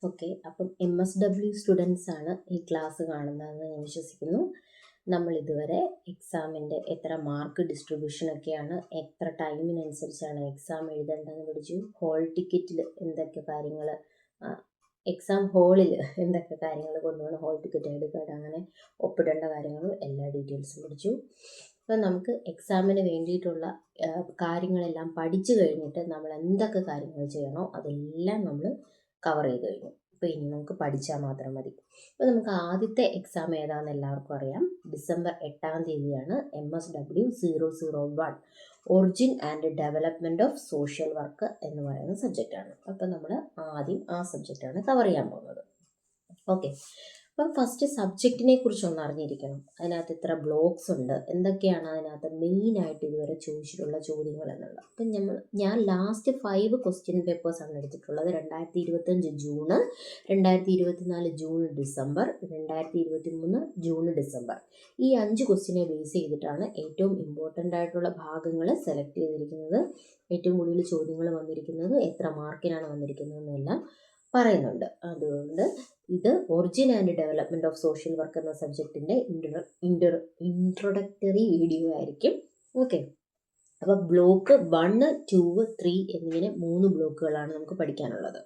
Okay, അപ്പം MSW students ആണ് ഈ ക്ലാസ് കാണുന്നതെന്ന് ഞാൻ വിശ്വസിക്കുന്നു. നമ്മൾ ഇതുവരെ എക്സാമിൻ്റെ എത്ര മാർക്ക് ഡിസ്ട്രിബ്യൂഷനൊക്കെയാണ്, എത്ര ടൈമിനനുസരിച്ചാണ് എക്സാം എഴുതേണ്ടതെന്ന് പഠിച്ചു. ഹോൾ ടിക്കറ്റിൽ എന്തൊക്കെ കാര്യങ്ങൾ, എക്സാം ഹോളിൽ എന്തൊക്കെ കാര്യങ്ങൾ കൊണ്ടുപോകണം, hall ticket I D card അങ്ങനെ ഒപ്പിടേണ്ട കാര്യങ്ങളും എല്ലാ ഡീറ്റെയിൽസും പഠിച്ചു. അപ്പം നമുക്ക് എക്സാമിന് വേണ്ടിയിട്ടുള്ള കാര്യങ്ങളെല്ലാം പഠിച്ചു കഴിഞ്ഞിട്ട് നമ്മൾ എന്തൊക്കെ കാര്യങ്ങൾ ചെയ്യണോ അതെല്ലാം നമ്മൾ കവർ ചെയ്ത് കഴിഞ്ഞു. അപ്പോൾ ഇനി നമുക്ക് പഠിച്ചാൽ മാത്രം മതി. അപ്പോൾ നമുക്ക് ആദ്യത്തെ എക്സാം ഏതാണെന്ന് എല്ലാവർക്കും അറിയാം. ഡിസംബർ 8-ാം തീയതിയാണ് MSW 001 origin and development of social work എന്ന് പറയുന്ന സബ്ജക്റ്റാണ്. അപ്പോൾ നമ്മൾ ആദ്യം ആ സബ്ജക്റ്റാണ് കവർ ചെയ്യാൻ പോകുന്നത്. ഓക്കെ, അപ്പം ഫസ്റ്റ് സബ്ജക്റ്റിനെ കുറിച്ച് ഒന്ന് അറിഞ്ഞിരിക്കണം. അതിനകത്ത് എത്ര ബ്ലോക്സ് ഉണ്ട്, എന്തൊക്കെയാണ് അതിനകത്ത് മെയിനായിട്ട് ഇതുവരെ ചോദിച്ചിട്ടുള്ള ചോദ്യങ്ങൾ എന്നുള്ളത്. അപ്പം ഞാൻ ലാസ്റ്റ് 5 ക്വസ്റ്റ്യൻ പേപ്പേഴ്സാണ് എടുത്തിട്ടുള്ളത്. 2025 June, 2024 June December, 2023 June December. ഈ 5 ക്വസ്റ്റ്യനെ ബേസ് ചെയ്തിട്ടാണ് ഏറ്റവും ഇമ്പോർട്ടൻ്റ് ആയിട്ടുള്ള ഭാഗങ്ങൾ സെലക്ട് ചെയ്തിരിക്കുന്നത്. ഏറ്റവും കൂടുതൽ ചോദ്യങ്ങൾ വന്നിരിക്കുന്നത്, എത്ര മാർക്കിനാണ് വന്നിരിക്കുന്നതെന്നെല്ലാം പറയുന്നുണ്ട്. അതുകൊണ്ട് ഇത് origin and development of social work എന്ന സബ്ജക്റ്റിൻ്റെ ഇൻട്രൊഡക്ടറി വീഡിയോ ആയിരിക്കും. ഓക്കെ, അപ്പോൾ ബ്ലോക്ക് 1, 2, 3 എന്നിങ്ങനെ 3 ബ്ലോക്കുകളാണ് നമുക്ക് പഠിക്കാനുള്ളത്.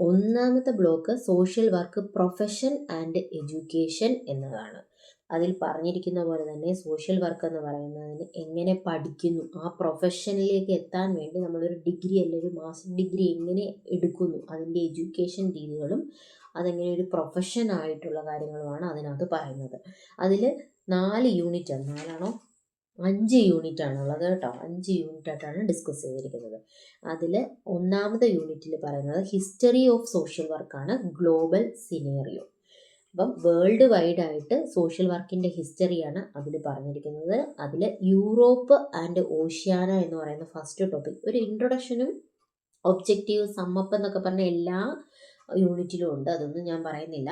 ഒന്നാമത്തെ block social work profession and education എന്നതാണ്. അതിൽ പറഞ്ഞിരിക്കുന്ന പോലെ തന്നെ സോഷ്യൽ വർക്ക് എന്ന് പറയുന്നതിന് എങ്ങനെ പഠിക്കുന്നു, ആ പ്രൊഫഷനിലേക്ക് എത്താൻ വേണ്ടി നമ്മളൊരു ഡിഗ്രി അല്ലെങ്കിൽ ഒരു മാസ്റ്റർ ഡിഗ്രി എങ്ങനെ എടുക്കുന്നു, അതിൻ്റെ എഡ്യൂക്കേഷൻ രീതികളും അതെങ്ങനെ ഒരു പ്രൊഫഷൻ ആയിട്ടുള്ള കാര്യങ്ങളുമാണ് അതിനകത്ത് പറയുന്നത്. അതിൽ 4 യൂണിറ്റാണ്, 4ആണോ 5 യൂണിറ്റാണുള്ളത് കേട്ടോ. 5 യൂണിറ്റായിട്ടാണ് ഡിസ്കസ് ചെയ്തിരിക്കുന്നത്. അതിൽ ഒന്നാമത്തെ യൂണിറ്റിൽ പറയുന്നത് ഹിസ്റ്ററി ഓഫ് സോഷ്യൽ വർക്കാണ്, ഗ്ലോബൽ സിനേറിയോ. അപ്പം വേൾഡ് വൈഡ് ആയിട്ട് സോഷ്യൽ വർക്കിൻ്റെ ഹിസ്റ്ററിയാണ് അതിൽ പറഞ്ഞിരിക്കുന്നത്. അതിൽ യൂറോപ്പ് ആൻഡ് ഓഷ്യാന എന്ന് പറയുന്ന ഫസ്റ്റ് ടോപ്പിക്, ഒരു ഇൻട്രൊഡക്ഷനും ഒബ്ജക്റ്റീവ് സമ്മപ്പ് എന്നൊക്കെ പറഞ്ഞ എല്ലാ യൂണിറ്റിലും ഉണ്ട്, അതൊന്നും ഞാൻ പറയുന്നില്ല.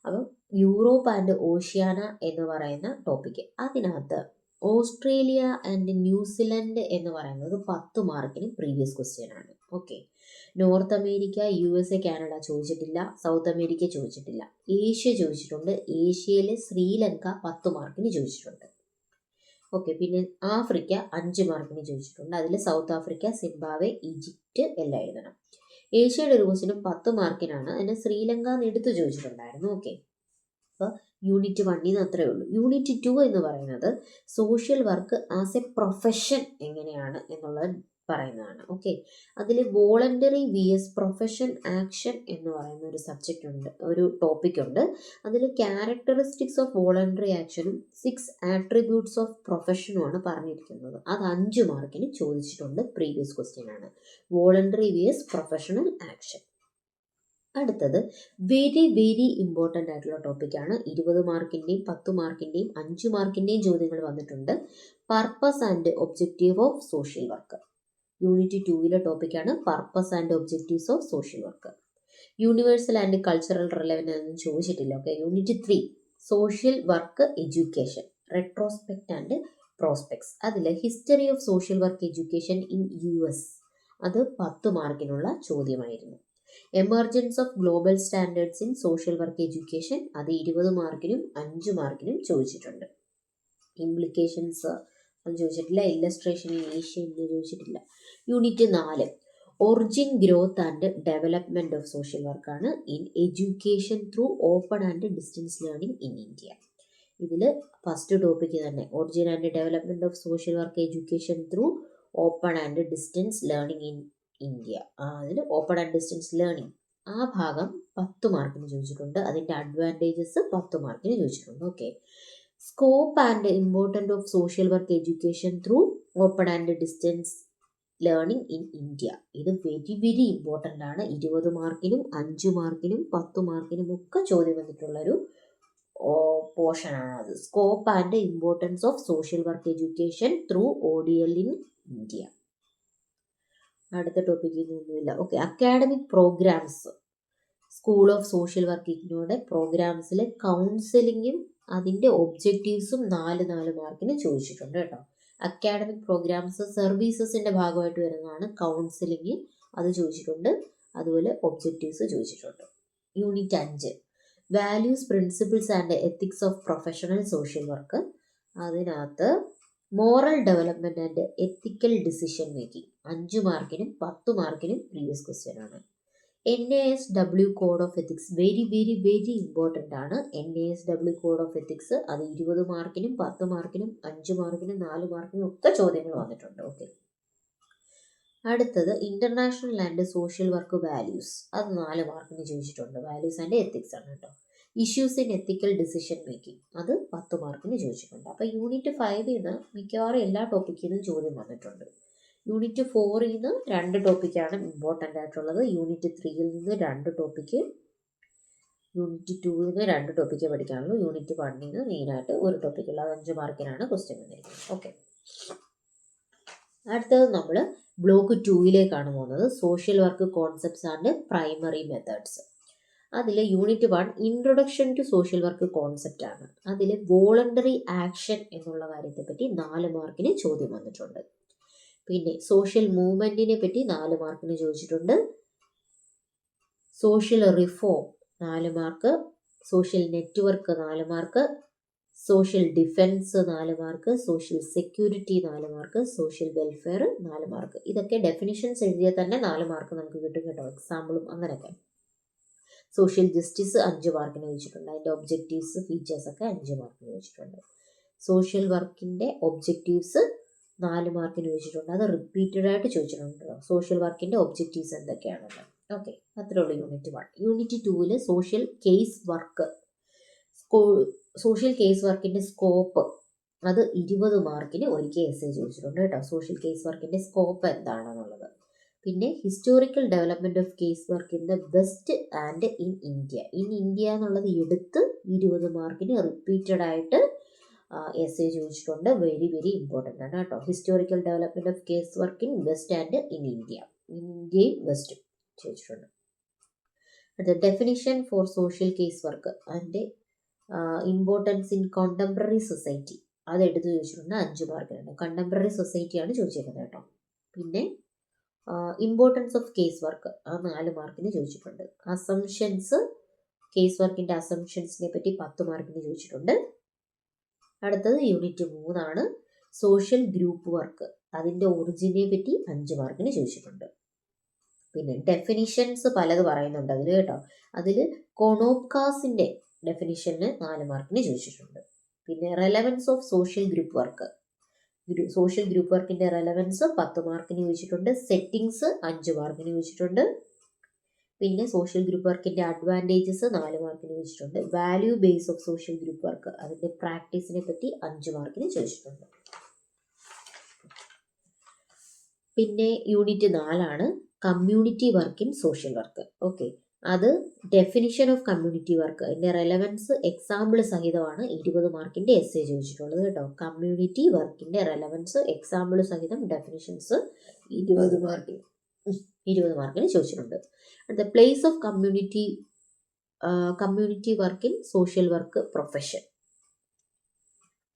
അപ്പം യൂറോപ്പ് ആൻഡ് ഓഷ്യാന എന്ന് പറയുന്ന ടോപ്പിക്ക്, അതിനകത്ത് ഓസ്ട്രേലിയ ആൻഡ് ന്യൂസിലൻഡ് എന്ന് പറയുന്നത് 10 മാർക്കിന് പ്രീവിയസ് ക്വസ്റ്റ്യൻ ആണ്. Okay, north America, USA, Canada ചോദിച്ചിട്ടില്ല. സൗത്ത് അമേരിക്ക ചോദിച്ചിട്ടില്ല. ഏഷ്യ ചോദിച്ചിട്ടുണ്ട്. ഏഷ്യയിൽ ശ്രീലങ്ക 10 മാർക്കിന് ചോദിച്ചിട്ടുണ്ട്. ഓക്കെ, പിന്നെ ആഫ്രിക്ക 5 മാർക്കിന് ചോദിച്ചിട്ടുണ്ട്. അതിൽ സൗത്ത് ആഫ്രിക്ക, സിംബാബ്വെ, ഈജിപ്റ്റ് എല്ലാം എഴുതണം. ഏഷ്യയുടെ ഒരു ക്വസ്റ്റ്യനും 10 മാർക്കിനാണ്. അതിന് ശ്രീലങ്ക എന്ന് എടുത്ത് ചോദിച്ചിട്ടുണ്ടായിരുന്നു. ഓക്കെ, അപ്പോൾ യൂണിറ്റ് 1 അത്രയേ ഉള്ളൂ. യൂണിറ്റ് 2 എന്ന് പറയുന്നത് social work as A profession എങ്ങനെയാണ് എന്നുള്ളത് പറയുന്നതാണ്. ഓക്കെ, അതിൽ വോളണ്ടറി VS പ്രൊഫഷൻ ആക്ഷൻ എന്ന് പറയുന്ന ഒരു സബ്ജക്റ്റ് ഉണ്ട്, ഒരു ടോപ്പിക് ഉണ്ട്. അതിൽ ക്യാരക്ടറിസ്റ്റിക്സ് ഓഫ് വോളണ്ടറി ആക്ഷനും 6 ആട്രിബ്യൂട്ട്സ് ഓഫ് പ്രൊഫഷനുമാണ് പറഞ്ഞിരിക്കുന്നത്. അത് 5 മാർക്കിന് ചോദിച്ചിട്ടുണ്ട്, പ്രീവിയസ് ക്വസ്റ്റ്യൻ ആണ്. Voluntary VS professional action. അടുത്തത് വെരി വെരി ഇമ്പോർട്ടൻ്റ് ആയിട്ടുള്ള ടോപ്പിക്കാണ്. 20 മാർക്കിൻ്റെയും 10 മാർക്കിൻ്റെയും 5 മാർക്കിൻ്റെയും ചോദ്യങ്ങൾ വന്നിട്ടുണ്ട്. Purpose and objective of social work. Unit 2 ടോപ്പിക്കാണ് purpose and objectives of social work. Universal and cultural relevance ഒന്നും ചോദിച്ചിട്ടില്ല. Okay, unit 3 social work education, retrospect and prospects. അതിൽ history of social work education in US, അത് 10 മാർക്കിനുള്ള ചോദ്യമായിരുന്നു. Emergence of global standards in social work education, അത് 20 മാർക്കിനും 5 മാർക്കിനും ചോദിച്ചിട്ടുണ്ട്. ഇംപ്ലിക്കേഷൻസ് അത് ചോദിച്ചിട്ടില്ല. ഇല്ലസ്ട്രേഷൻ ഇൻ ഏഷ്യ, ഇന്ത്യ ചോദിച്ചിട്ടില്ല. Unit 4 origin, growth and development of social വർക്കാണ് in education through open and distance learning in India. ഇതിൽ ഫസ്റ്റ് ടോപ്പിക്ക് തന്നെ origin and development of social work education through open and distance learning in India. അതിൽ open and distance learning ആ ഭാഗം 10 മാർക്കിന് ചോദിച്ചിട്ടുണ്ട്. അതിൻ്റെ advantages 10 മാർക്കിന് ചോദിച്ചിട്ടുണ്ട്. Okay, scope and important of social work education through open and distance learning in India. ഇത് very very important ആണ്. 20 മാർക്കിനും 5 മാർക്കിനും 10 മാർക്കിനും ഒക്കെ ചോദ്യം വന്നിട്ടുള്ളൊരു പോർഷനാണ് അത്. Scope and importance of social work education through ODL in India. അടുത്ത ടോപ്പിക്കിൽ ഒന്നുമില്ല. Okay, academic programmes, school of social work ഇഗ്നോയുടെ പ്രോഗ്രാംസിൽ കൗൺസിലിങ്ങും അതിൻ്റെ ഒബ്ജക്റ്റീവ്സും 4 മാർക്കിന് ചോദിച്ചിട്ടുണ്ട് കേട്ടോ. അക്കാഡമിക് പ്രോഗ്രാംസ് സർവീസസിൻ്റെ ഭാഗമായിട്ട് വരുന്നതാണ് കൗൺസിലിംഗ്, അത് ചോദിച്ചിട്ടുണ്ട്. അതുപോലെ ഒബ്ജക്റ്റീവ്സ് ചോദിച്ചിട്ടുണ്ട്. Unit 5 values principles and ethics of professional social work. അതിനകത്ത് moral development and ethical decision making 5 മാർക്കിനും 10 മാർക്കിനും പ്രീവിയസ് ക്വസ്റ്റ്യൻ ആണ്. NASW code of ethics very very very important ആണ്. NASW കോഡ് ഓഫ് എത്തിക്സ് അത് 20 മാർക്കിനും 10 മാർക്കിനും 5 മാർക്കിനും 4 മാർക്കിനും ഒക്കെ ചോദ്യങ്ങൾ വന്നിട്ടുണ്ട്. ഓക്കെ, അടുത്തത് international and social work values. അത് 4 മാർക്കിന് ചോദിച്ചിട്ടുണ്ട്. വാല്യൂസ് ആൻഡ് എത്തിക്സ് ആണ് കേട്ടോ. Issues in ethical decision making അത് 10 മാർക്കിന് ചോദിച്ചിട്ടുണ്ട്. അപ്പോൾ യൂണിറ്റ് 5 നിന്ന് മിക്കവാറും എല്ലാ ടോപ്പിക്കിൽ നിന്നും ചോദ്യം വന്നിട്ടുണ്ട്. യൂണിറ്റ് 4 നിന്ന് 2 ടോപ്പിക്കാണ് ഇമ്പോർട്ടൻ്റ് ആയിട്ടുള്ളത്. യൂണിറ്റ് 3 നിന്ന് 2 ടോപ്പിക്ക്, യൂണിറ്റ് 2 നിന്ന് 2 ടോപ്പിക്ക് പഠിക്കാനുള്ളൂ. യൂണിറ്റ് 1 നിന്ന് മെയിനായിട്ട് ഒരു ടോപ്പിക്കുള്ള 5 മാർക്കിനാണ് ക്വസ്റ്റ്യൻ വന്നിരിക്കുന്നത്. ഓക്കെ, അടുത്തത് നമ്മൾ ബ്ലോക്ക് 2ലേക്കാണ് പോകുന്നത്. Social work concepts and primary methods. അതിൽ unit 1 introduction to social work concept ആണ്. അതിൽ വോളണ്ടറി ആക്ഷൻ എന്നുള്ള കാര്യത്തെപ്പറ്റി 4 മാർക്കിന് ചോദ്യം വന്നിട്ടുണ്ട്. പിന്നെ സോഷ്യൽ മൂവ്മെൻറ്റിനെ പറ്റി 4 മാർക്കിന് ചോദിച്ചിട്ടുണ്ട്. Social reform 4 mark, social network 4 mark, social defence 4 mark, social security 4 mark, social welfare 4 mark. ഇതൊക്കെ ഡെഫിനിഷൻസ് എഴുതിയാൽ തന്നെ 4 മാർക്ക് നമുക്ക് കിട്ടും കേട്ടോ, എക്സാമ്പിളും അങ്ങനെയൊക്കെ. സോഷ്യൽ ജസ്റ്റിസ് 5 മാർക്കിന് ചോദിച്ചിട്ടുണ്ട്. അതിൻ്റെ ഒബ്ജക്റ്റീവ്സ് ഫീച്ചേഴ്സ് ഒക്കെ 5 മാർക്കിന് ചോദിച്ചിട്ടുണ്ട്. സോഷ്യൽ വർക്കിൻ്റെ ഒബ്ജക്റ്റീവ്സ് 4 മാർക്കിന് ചോദിച്ചിട്ടുണ്ട്. അത് റിപ്പീറ്റഡ് ആയിട്ട് ചോദിച്ചിട്ടുണ്ട്. സോഷ്യൽ വർക്കിൻ്റെ ഒബ്ജക്റ്റീവ്സ് എന്തൊക്കെയാണല്ലോ. ഓക്കെ, അത്രേ ഉള്ളൂ unit 1. Unit 2 social case work, social case വർക്കിൻ്റെ സ്കോപ്പ് അത് 20 മാർക്കിന് ഒരിക്കൽ എസ്സേ ചോദിച്ചിട്ടുണ്ട് കേട്ടോ. സോഷ്യൽ കേസ് വർക്കിൻ്റെ സ്കോപ്പ് എന്താണെന്നുള്ളത്. പിന്നെ historical development of case work in the west and in India. In India എന്നുള്ളത് എടുത്ത് 20 മാർക്കിന് റിപ്പീറ്റഡ് ആയിട്ട് എസ്സേ ചോദിച്ചിട്ടുണ്ട്. വെരി വെരി ഇമ്പോർട്ടൻ്റ് ആണ് കേട്ടോ. Historical development of case work in west and in India, ഇന്ത്യയും വെസ്റ്റും ചോദിച്ചിട്ടുണ്ട്. അടുത്ത definition for social case work and importance in contemporary society അത് എടുത്ത് ചോദിച്ചിട്ടുണ്ട്. 5 മാർക്കിനുണ്ട്. കണ്ടംപററി സൊസൈറ്റിയാണ് ചോദിച്ചിരിക്കുന്നത് കേട്ടോ. പിന്നെ ഇമ്പോർട്ടൻസ് ഓഫ് കേസ് വർക്ക് ആ 4 മാർക്കിന് ചോദിച്ചിട്ടുണ്ട്. അസംഷൻസ്, കേസ് വർക്കിൻ്റെ അസംഷൻസിനെ പറ്റി 10 മാർക്കിന് ചോദിച്ചിട്ടുണ്ട്. അടുത്തത് യൂണിറ്റ് 3 ആണ്. സോഷ്യൽ ഗ്രൂപ്പ് വർക്ക് അതിൻ്റെ ഒറിജിനെ പറ്റി 5 മാർക്കിന് ചോദിച്ചിട്ടുണ്ട്. പിന്നെ ഡെഫിനിഷൻസ് പലത് പറയുന്നുണ്ട് അതിൽ കേട്ടോ. അതിൽ കൊണോപ്കാസിൻ്റെ ഡെഫിനിഷന് 4 മാർക്കിന് ചോദിച്ചിട്ടുണ്ട്. പിന്നെ relevance of social group work, social group വർക്കിൻ്റെ റെലവൻസ് 10 മാർക്കിന് ചോദിച്ചിട്ടുണ്ട്. സെറ്റിങ്സ് 5 മാർക്കിന് ചോദിച്ചിട്ടുണ്ട്. പിന്നെ സോഷ്യൽ ഗ്രൂപ്പ് വർക്കിൻ്റെ അഡ്വാൻറ്റേജസ് 4 മാർക്കിന് ചോദിച്ചിട്ടുണ്ട്. Value base of social group work അതിൻ്റെ പ്രാക്ടീസിനെ പറ്റി 5 മാർക്കിന് ചോദിച്ചിട്ടുണ്ട്. പിന്നെ യൂണിറ്റ് 4 ആണ് community work in social work. Okay, അത് ഡെഫിനിഷൻ ഓഫ് കമ്മ്യൂണിറ്റി വർക്ക് അതിൻ്റെ റെലവൻസ് എക്സാമ്പിൾ സഹിതമാണ് 20 മാർക്കിൻ്റെ എസ്സേ ചോദിച്ചിട്ടുള്ളത് കേട്ടോ. കമ്മ്യൂണിറ്റി വർക്കിൻ്റെ റെലവൻസ് എക്സാമ്പിൾ സഹിതം ഡെഫിനിഷൻസ് 20 മാർക്കിന് ചോദിച്ചിട്ടുണ്ട്. അടുത്ത place of community work in social work profession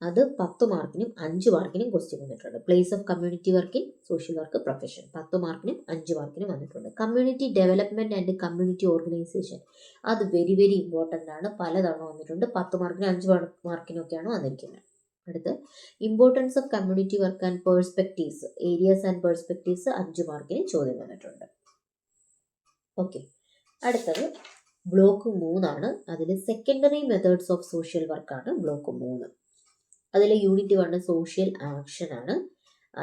അത് 10 മാർക്കിനും 5 മാർക്കിനും ക്വസ്റ്റ്യൻ വന്നിട്ടുണ്ട്. Place of community work in social work profession 10 മാർക്കിനും 5 മാർക്കിനും വന്നിട്ടുണ്ട്. Community development and community organisation അത് വെരി വെരി ഇമ്പോർട്ടൻ്റ് ആണ്. പലതവണ വന്നിട്ടുണ്ട്. 10 മാർക്കിനും 5 മാർക്കിനൊക്കെയാണ് വന്നിരിക്കുന്നത്. അടുത്ത് importance of community work and perspectives, areas and perspectives 5 മാർക്കിന് ചോദ്യം വന്നിട്ടുണ്ട്. ഓക്കെ, അടുത്തത് ബ്ലോക്ക് 3 ആണ്. അതിൽ സെക്കൻഡറി മെത്തേഡ്സ് ഓഫ് സോഷ്യൽ വർക്കാണ് ബ്ലോക്ക് 3. അതിൽ യൂണിറ്റ് 1 സോഷ്യൽ ആക്ഷൻ ആണ്.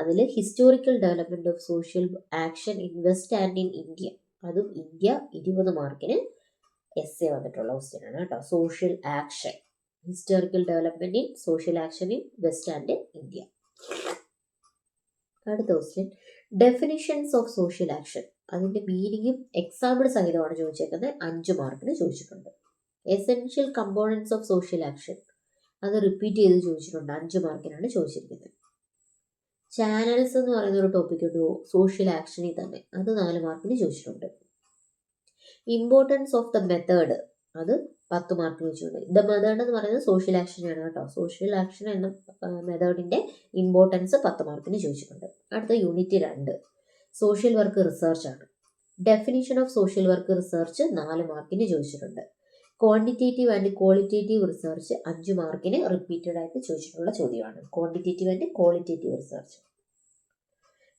അതിൽ historical development of social action in west and in India അതും ഇന്ത്യ 20 മാർക്കിന് എസ്സേ വന്നിട്ടുള്ള ക്വസ്റ്റ്യൻ ആണ് കേട്ടോ. Social action, historical development in social action in west and India. അടുത്ത question definitions of social action അതിൻ്റെ മീനിങ്ങും എക്സാമ്പിൾ സഹിതമാണ് ചോദിച്ചേക്കുന്നത്. 5 മാർക്കിന് ചോദിച്ചിട്ടുണ്ട്. Essential components of social action അത് റിപ്പീറ്റ് ചെയ്ത് ചോദിച്ചിട്ടുണ്ട്. 5 മാർക്കിനാണ് ചോദിച്ചിരിക്കുന്നത്. ചാനൽസ് എന്ന് പറയുന്ന ഒരു ടോപ്പിക് ഉണ്ട് സോഷ്യൽ ആക്ഷനിൽ തന്നെ, അത് 4 മാർക്കിന് ചോദിച്ചിട്ടുണ്ട്. ഇമ്പോർട്ടൻസ് ഓഫ് ദ മെത്തേഡ് അത് 10 മാർക്കിന് ചോദിച്ചിട്ടുണ്ട്. ദ മെത്തേഡ് എന്ന് പറയുന്നത് സോഷ്യൽ ആക്ഷനാണ് കേട്ടോ. സോഷ്യൽ ആക്ഷൻ എന്ന മെത്തേഡിൻ്റെ ഇമ്പോർട്ടൻസ് 10 മാർക്കിന് ചോദിച്ചിട്ടുണ്ട്. അടുത്ത യൂണിറ്റ് 2 സോഷ്യൽ വർക്ക് റിസർച്ച് ആണ്. Definition of social work research 4 മാർക്കിന് ചോദിച്ചിട്ടുണ്ട്. ക്വാണ്ടിറ്റേറ്റീവ് ആൻഡ് ക്വാളിറ്റേറ്റീവ് റിസർച്ച് 5 മാർക്കിന് റിപ്പീറ്റഡ് ആയിട്ട് ചോദിച്ചിട്ടുള്ള ചോദ്യമാണ്. Quantitative and qualitative research.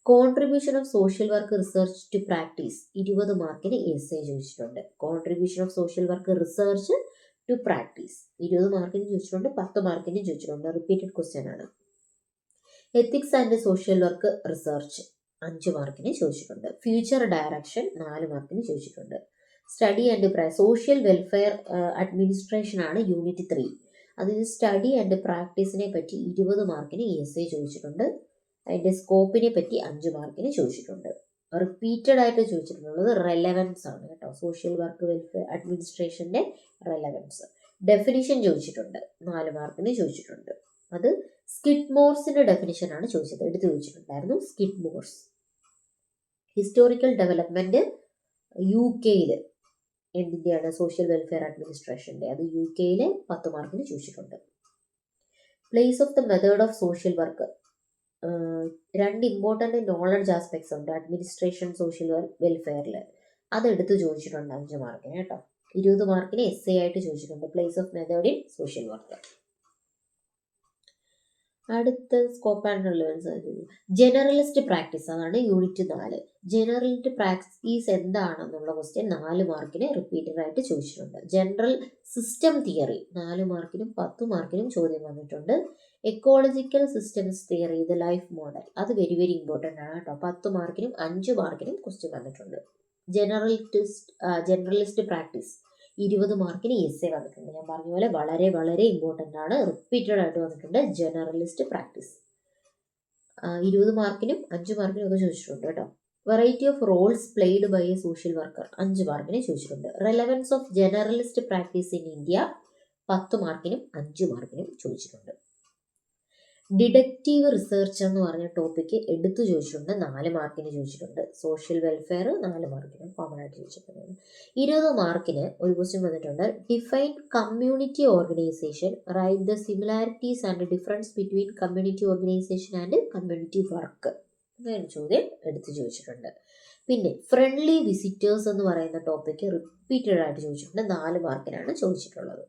Contribution of social work research to practice 20 മാർക്കിന് എസ്സേ ചോദിച്ചിട്ടുണ്ട്. Contribution of social work research to practice 20 മാർക്കിന് ചോദിച്ചിട്ടുണ്ട്, 10 മാർക്കിന് ചോദിച്ചിട്ടുണ്ട്. റിപ്പീറ്റഡ് ക്വസ്റ്റ്യൻ ആണ്. Ethics and social work research 5 മാർക്കിന് ചോദിച്ചിട്ടുണ്ട്. ഫ്യൂച്ചർ ഡയറക്ഷൻ 4 മാർക്കിന് ചോദിച്ചിട്ടുണ്ട്. Study and social welfare administration ആണ് യൂണിറ്റ് 3. അതിൽ സ്റ്റഡി ആൻഡ് പ്രാക്ടീസിനെ പറ്റി 20 മാർക്കിന് എസ്സേ ചോദിച്ചിട്ടുണ്ട്. അതിൻ്റെ സ്കോപ്പിനെ പറ്റി 5 മാർക്കിന് ചോദിച്ചിട്ടുണ്ട്. റിപ്പീറ്റഡ് ആയിട്ട് ചോദിച്ചിട്ടുള്ളത് റെലവൻസ് ആണ് കേട്ടോ. സോഷ്യൽ വർക്ക് വെൽഫെയർ അഡ്മിനിസ്ട്രേഷൻ്റെ റെലവൻസ്. ഡെഫിനിഷൻ ചോദിച്ചിട്ടുണ്ട്, 4 മാർക്കിന് ചോദിച്ചിട്ടുണ്ട്. അത് സ്കിഡ്മോർസിന്റെ ഡെഫിനിഷൻ ആണ് ചോദിച്ചത്, എടുത്തു ചോദിച്ചിട്ടുണ്ടായിരുന്നു. സ്കിഡ്മോർസ്. ഹിസ്റ്റോറിക്കൽ ഡെവലപ്മെന്റ് UK എന്തിൻ്റെയാണ്? സോഷ്യൽ വെൽഫെയർ അഡ്മിനിസ്ട്രേഷൻ്റെ. അത് UK 10 മാർക്കിന് ചോദിച്ചിട്ടുണ്ട്. Place of the method of social work 2 important knowledge aspects ഉണ്ട് അഡ്മിനിസ്ട്രേഷൻ സോഷ്യൽ വെൽഫെയറിൽ. അതെടുത്ത് ചോദിച്ചിട്ടുണ്ട് 5 മാർക്കിന് കേട്ടോ. 20 മാർക്കിന് എസ്സേ ആയിട്ട് ചോദിച്ചിട്ടുണ്ട്. Place of method in social work. അടുത്ത scope and relevance generalist practice, അതാണ് യൂണിറ്റ് 4. ജനറലിസ്റ്റ് പ്രാക്ടീസ് എന്താണെന്നുള്ള ക്വസ്റ്റ്യൻ 4 മാർക്കിന് റിപ്പീറ്റഡ് ആയിട്ട് ചോദിച്ചിട്ടുണ്ട്. ജനറൽ സിസ്റ്റം തിയറി 4 മാർക്കിനും 10 മാർക്കിനും ചോദ്യം വന്നിട്ടുണ്ട്. Ecological systems theory, the life model, അത് വെരി വെരി ഇമ്പോർട്ടൻ്റ് ആണ് കേട്ടോ. 10 മാർക്കിനും 5 മാർക്കിനും ക്വസ്റ്റ്യൻ വന്നിട്ടുണ്ട്. ജനറലിസ്റ്റ് പ്രാക്ടീസ് 20 മാർക്കിന് എസ്സേ വന്നിട്ടുണ്ട്. ഞാൻ പറഞ്ഞ പോലെ വളരെ വളരെ ഇമ്പോർട്ടൻ്റ് ആണ്. റിപ്പീറ്റഡ് ആയിട്ട് വന്നിട്ടുണ്ട് ജനറലിസ്റ്റ് പ്രാക്ടീസ്. 20 മാർക്കിനും 5 മാർക്കിനും ഒക്കെ ചോദിച്ചിട്ടുണ്ട് കേട്ടോ. Variety of roles played by a social worker 5 മാർക്കിന് ചോദിച്ചിട്ടുണ്ട്. Relevance of generalist practice in India 10 മാർക്കിനും 5 മാർക്കിനും ചോദിച്ചിട്ടുണ്ട്. ഡിഡക്റ്റീവ് റിസർച്ച് എന്ന് പറഞ്ഞ ടോപ്പിക്ക് എടുത്തു ചോദിച്ചിട്ടുണ്ട്, 4 മാർക്കിന് ചോദിച്ചിട്ടുണ്ട്. സോഷ്യൽ വെൽഫെയർ 4 മാർക്കിന് കോമൺ ആയിട്ട് ചോദിച്ചിട്ടുണ്ട്. 20 മാർക്കിന് ഒരു ക്വസ്റ്റ്യൻ വന്നിട്ടുണ്ട്. Define community organisation, write the similarities and difference between community organisation and community work എന്നൊരു ചോദ്യം എടുത്തു ചോദിച്ചിട്ടുണ്ട്. പിന്നെ ഫ്രണ്ട്ലി വിസിറ്റേഴ്സ് എന്ന് പറയുന്ന ടോപ്പിക്ക് റിപ്പീറ്റഡ് ആയിട്ട് ചോദിച്ചിട്ടുണ്ട്, 4 മാർക്കിനാണ് ചോദിച്ചിട്ടുള്ളത്.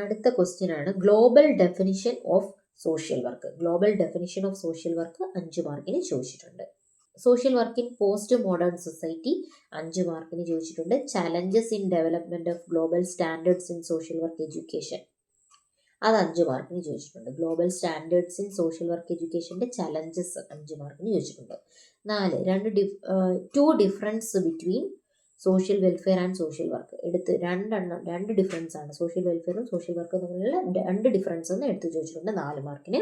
അടുത്ത ക്വസ്റ്റ്യൻ ആണ് global definition of social work. Global definition of social work 5 മാർക്കിന് ചോദിച്ചിട്ടുണ്ട്. Social work in post modern society 5 മാർക്കിന് ചോദിച്ചിട്ടുണ്ട്. Challenges in development of global standards in social work education, അത് 5 മാർക്കിന് ചോദിച്ചിട്ടുണ്ട്. Global standards in social work എഡ്യൂക്കേഷൻ്റെ challenges 5 മാർക്കിന് ചോദിച്ചിട്ടുണ്ട്. 4 to difference between social welfare and social work എടുത്ത് 2 ഡിഫറൻസ് ആണ്. സോഷ്യൽ വെൽഫെയറും സോഷ്യൽ വർക്കും തമ്മിലുള്ള 2 ഡിഫറൻസ് എന്ന് എടുത്ത് ചോദിച്ചിട്ടുണ്ട്, 4 മാർക്കിന്.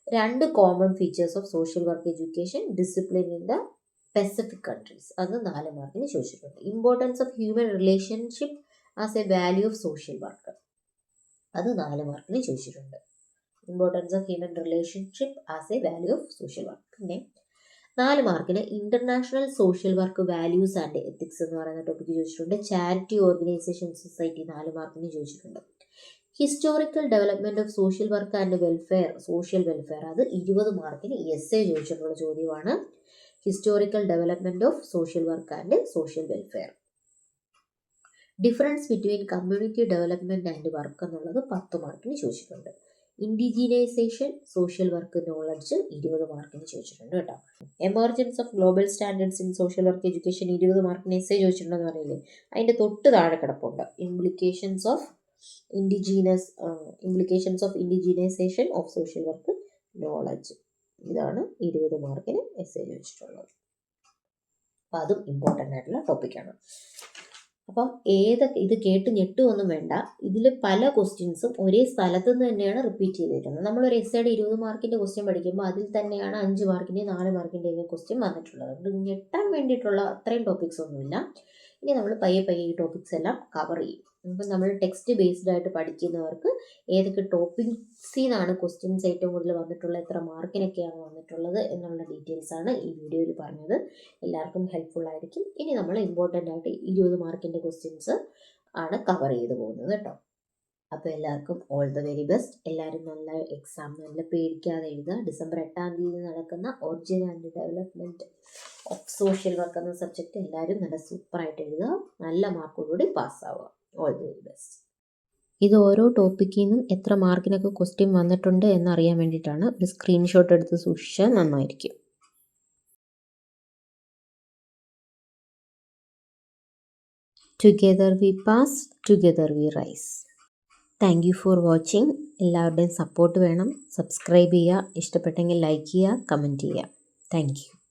2 common features of social work education, discipline in the Pacific countries, അത് 4 മാർക്കിന് ചോദിച്ചിട്ടുണ്ട്. Importance of human relationship as A value of social work, അത് 4 മാർക്കിന് ചോദിച്ചിട്ടുണ്ട്. Importance of human relationship as A value of social work. പിന്നെ 4 മാർക്കിന് international social work values and ethics എന്ന് പറയുന്ന ടോപ്പിക്ക് ചോദിച്ചിട്ടുണ്ട്. ചാരിറ്റി ഓർഗനൈസേഷൻ സൊസൈറ്റി 4 മാർക്കിന് ചോദിച്ചിട്ടുണ്ട്. Historical development of social work and welfare, social welfare, അത് 20 മാർക്കിന് എസ്സേ ചോദിച്ചിട്ടുള്ള ചോദ്യമാണ്. Historical development of social work and social welfare. Difference between community development and work എന്നുള്ളത് 10 മാർക്കിന് ചോദിച്ചിട്ടുണ്ട്. ഇൻഡിജീനൈസേഷൻ സോഷ്യൽ വർക്ക് നോളജ് 20 മാർക്കിന് ചോദിച്ചിട്ടുണ്ട് കേട്ടോ. Emergence of global standards in social work education 20 മാർക്കിന് എസ്സേ ചോദിച്ചിട്ടുണ്ടെന്ന് പറയില്ലേ, അതിൻ്റെ തൊട്ട് താഴെ കിടപ്പുണ്ട്. Implications of indigenization of social work knowledge, ഇതാണ് 20 മാർക്കിന് എസ്സേ ചോദിച്ചിട്ടുള്ളത്. അപ്പം അതും ഇമ്പോർട്ടൻ്റ് ആയിട്ടുള്ള ടോപ്പിക്കാണ്. അപ്പം ഇത് കേട്ട് ഞെട്ടുമൊന്നും വേണ്ട. ഇതിൽ പല ക്വസ്റ്റ്യൻസും ഒരേ സ്ഥലത്ത് നിന്ന് തന്നെയാണ് റിപ്പീറ്റ് ചെയ്തിരിക്കുന്നത്. നമ്മളൊരു എസ്സേയുടെ 20 മാർക്കിൻ്റെ ക്വസ്റ്റ്യൻ പഠിക്കുമ്പോൾ അതിൽ തന്നെയാണ് 5 മാർക്കിൻ്റെ 4 മാർക്കിൻ്റെ ക്വസ്റ്റ്യൻ വന്നിട്ടുള്ളത്. അതുകൊണ്ട് ഞെട്ടാൻ വേണ്ടിയിട്ടുള്ള അത്രയും ടോപ്പിക്സ് ഒന്നുമില്ല. ഇനി നമ്മൾ പയ്യെ ഈ ടോപ്പിക്സ് എല്ലാം കവർ ചെയ്യും. അപ്പം നമ്മൾ ടെക്സ്റ്റ് ബേസ്ഡ് ആയിട്ട് പഠിക്കുന്നവർക്ക് ഏതൊക്കെ ടോപ്പിക്സിൽ നിന്നാണ് ക്വസ്റ്റ്യൻസ് ഏറ്റവും കൂടുതൽ വന്നിട്ടുള്ളത്, എത്ര മാർക്കിനൊക്കെയാണ് വന്നിട്ടുള്ളത് എന്നുള്ള ഡീറ്റെയിൽസാണ് ഈ വീഡിയോയിൽ പറഞ്ഞത്. എല്ലാവർക്കും ഹെൽപ്ഫുൾ ആയിരിക്കും. ഇനി നമ്മൾ ഇമ്പോർട്ടൻ്റ് ആയിട്ട് 20 മാർക്കിൻ്റെ ക്വസ്റ്റ്യൻസ് ആണ് കവർ ചെയ്ത് പോകുന്നത് കേട്ടോ. അപ്പോൾ എല്ലാവർക്കും ഓൾ ദ വെരി ബെസ്റ്റ്. എല്ലാവരും നല്ല എക്സാം നല്ല പേടിക്കാതെ എഴുതുക. ഡിസംബർ 8 നടക്കുന്ന origin and development of social work എന്ന സബ്ജക്റ്റ് എല്ലാവരും നല്ല സൂപ്പറായിട്ട് എഴുതുക, നല്ല മാർക്കോടുകൂടി പാസ്സാവുക. All the very best. ഇത് ഓരോ ടോപ്പിക്കിൽ നിന്നും എത്ര മാർക്കിനൊക്കെ ക്വസ്റ്റ്യൻ വന്നിട്ടുണ്ട് എന്നറിയാൻ വേണ്ടിയിട്ടാണ്. ഒരു സ്ക്രീൻഷോട്ട് എടുത്ത് സൂക്ഷിച്ചാൽ നന്നായിരിക്കും. Together we pass, together we rise. Thank you for watching. എല്ലാവരുടെയും സപ്പോർട്ട് വേണം. സബ്സ്ക്രൈബ് ചെയ്യുക, ഇഷ്ടപ്പെട്ടെങ്കിൽ ലൈക്ക് ചെയ്യുക, കമൻറ്റ് ചെയ്യുക. Thank U.